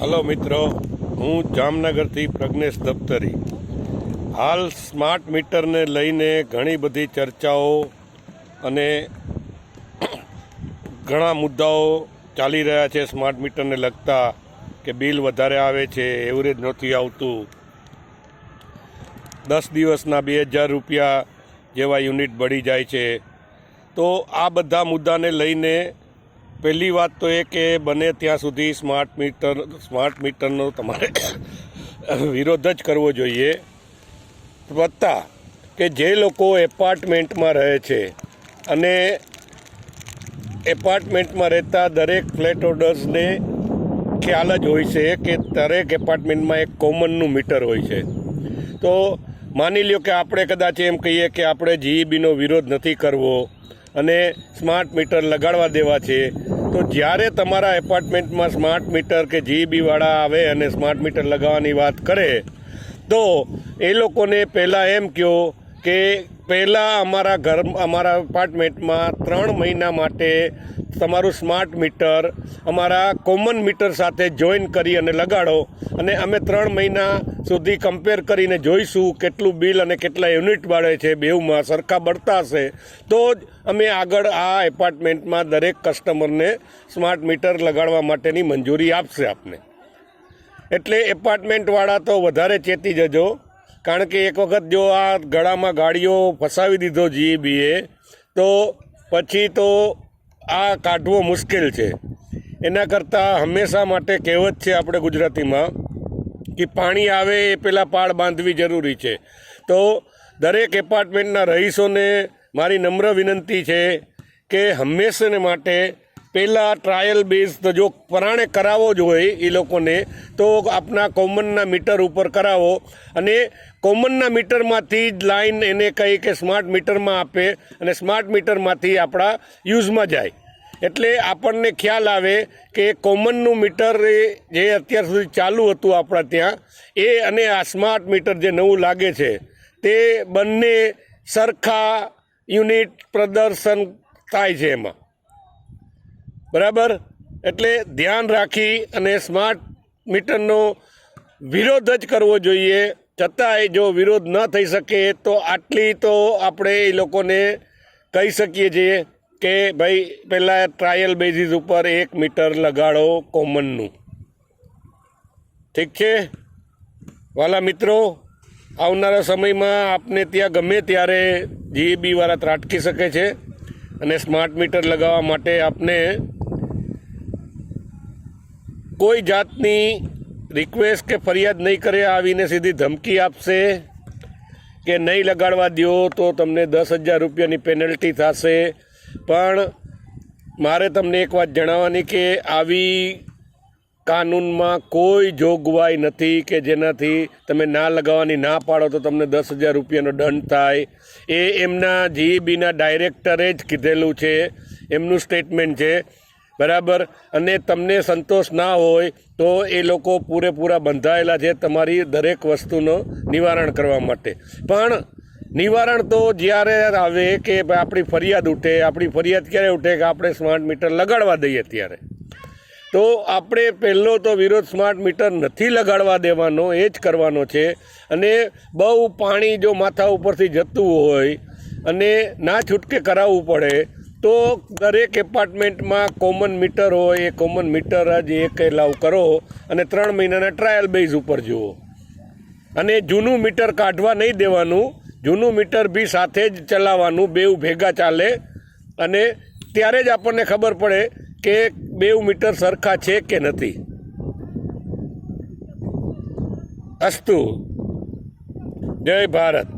Hello મિત્રો, હું જામનગરથી પ્રજ્ઞેશ દફતરી. હાલ સ્માર્ટ મીટરને લઈને ઘણી બધી ચર્ચાઓ અને ઘણા મુદ્દાઓ ચાલી રહ્યા છે. સ્માર્ટ મીટરને લગતા કે બિલ વધારે આવે છે, એવરેજ નથી આવતું, 10 દિવસના 2000 રૂપિયા જેવા યુનિટ બળી જાય છે. તો આ બધા મુદ્દાને લઈને પહેલી વાત તો એ કે બને ત્યાં સુધી સ્માર્ટ મીટરનો તમારે વિરોધ જ કરવો જોઈએ. વત્તા કે જે લોકો એપાર્ટમેન્ટમાં રહે છે અને એપાર્ટમેન્ટમાં રહેતા દરેક ફ્લેટ ઓનર્સને ખ્યાલ જ હોય છે કે દરેક એપાર્ટમેન્ટમાં એક કોમનનું મીટર હોય છે. તો માની લ્યો કે આપણે કદાચ એમ કહીએ કે આપણે જીઈબીનો વિરોધ નથી કરવો અને સ્માર્ટ મીટર લગાડવા દેવા છે, તો જ્યારે તમારા એપાર્ટમેન્ટમાં સ્માર્ટ મીટર કે જીઈબીવાળા આવે અને સ્માર્ટ મીટર લગાવવાની વાત કરે તો એ લોકોને પહેલાં એમ કહો કે પહેલાં અમારા એપાર્ટમેન્ટમાં 3 મહિના માટે તમારું સ્માર્ટ મીટર અમારા કોમન મીટર સાથે જોઈન કરી અને લગાડો, અને અમે 3 મહિના સુધી કમ્પેર કરીને જોઈશું કેટલું બિલ અને કેટલા યુનિટ બાળે છે, બેઉમાં સરખા બળતા હશે તો જ અમે આગળ આ એપાર્ટમેન્ટમાં દરેક કસ્ટમરને સ્માર્ટ મીટર લગાડવા માટેની મંજૂરી આપશે આપને. એટલે એપાર્ટમેન્ટવાળા તો વધારે ચેતી જજો, કારણ કે એક વખત જો આ ગળામાં ગાડીઓ ફસાવી દીધો જીઈબીએ તો પછી તો આ કાઢવો મુશ્કેલ છે. એના કરતાં હંમેશા માટે કહેવત છે આપણે ગુજરાતીમાં કે પાણી આવે એ પહેલાં પાળ બાંધવી જરૂરી છે. તો દરેક એપાર્ટમેન્ટના રહીશોને મારી નમ્ર વિનંતી છે કે હંમેશાને માટે પહેલાં ટ્રાયલ બેઝ તો જો પરાણે કરાવો જ હોય એ લોકોને તો આપના કોમનના મીટર ઉપર કરાવો, અને કોમનના મીટરમાંથી જ લાઈન એને કહી કે સ્માર્ટ મીટરમાં આપે અને સ્માર્ટ મીટરમાંથી આપણા યુઝમાં જાય. એટલે આપણને ખ્યાલ આવે કે કોમનનું મીટર જે અત્યાર સુધી ચાલુ હતું આપણા ત્યાં એ અને આ સ્માર્ટ મીટર જે નવું લાગે છે તે બંને સરખા યુનિટ પ્રદર્શન થાય છે એમાં, બરાબર. એટલે ધ્યાન રાખી અને સ્માર્ટ મીટરનો વિરોધ જ કરવો જોઈએ. છતાંય જો વિરોધ ન થઈ શકે તો આટલી તો આપણે એ લોકોને કહી શકીએ છીએ કે ભાઈ પહેલાં ટ્રાયલ બેઝિસ ઉપર 1 મીટર લગાડો કોમનનું. ઠીક છે વાલા મિત્રો, આવનારા સમયમાં આપને ત્યાં ગમે ત્યારે જીઈબીવાળા ત્રાટકી શકે છે અને સ્માર્ટ મીટર લગાવવા માટે આપને કોઈ જાતની રિક્વેસ્ટ કે ફરિયાદ નહીં કરે, આવીને સીધી ધમકી આપશે કે નહીં લગાડવા દો તો તમને 10,000 રૂપિયાની પેનલ્ટી થશે. પણ મારે તમને એક વાત જણાવવાની કે આવી કાનૂનમાં કોઈ જોગવાઈ નથી કે જેનાથી તમે ના લગાવવાની ના પાડો તો તમને 10,000 રૂપિયાનો દંડ થાય. એ એમના જીઈબીના ડાયરેક્ટરે જ કીધેલું છે, એમનું સ્ટેટમેન્ટ છે, બરાબર. અને તમને સંતોષ ના હોય તો એ લોકો પૂરેપૂરા બંધાયેલા છે તમારી દરેક વસ્તુનો નિવારણ કરવા માટે. પણ નિવારણ તો જ્યારે આવે કે આપણી ફરિયાદ ઉઠે. આપણી ફરિયાદ ક્યારે ઉઠે કે આપણે સ્માર્ટ મીટર લગાડવા દઈએ ત્યારે. તો આપણે પહેલો તો વિરોધ સ્માર્ટ મીટર નથી લગાડવા દેવાનો, એ જ કરવાનો છે. અને બહુ પાણી જો માથા ઉપરથી જતું હોય અને ના છૂટકે કરાવવું પડે તો દરેક એપાર્ટમેન્ટમાં કોમન મીટર હોય, એ કોમન મીટર જ એક એલાવ કરો અને 3 મહિનાના ટ્રાયલ બેઝ ઉપર જુઓ. અને જૂનું મીટર કાઢવા નહીં દેવાનું, જૂનું મીટર બી સાથે જ ચલાવવાનું, બેઉ ભેગા ચાલે, અને ત્યારે જ આપણને ખબર પડે કે બેઉ મીટર સરખા છે કે નથી. અસ્તુ. જય ભારત.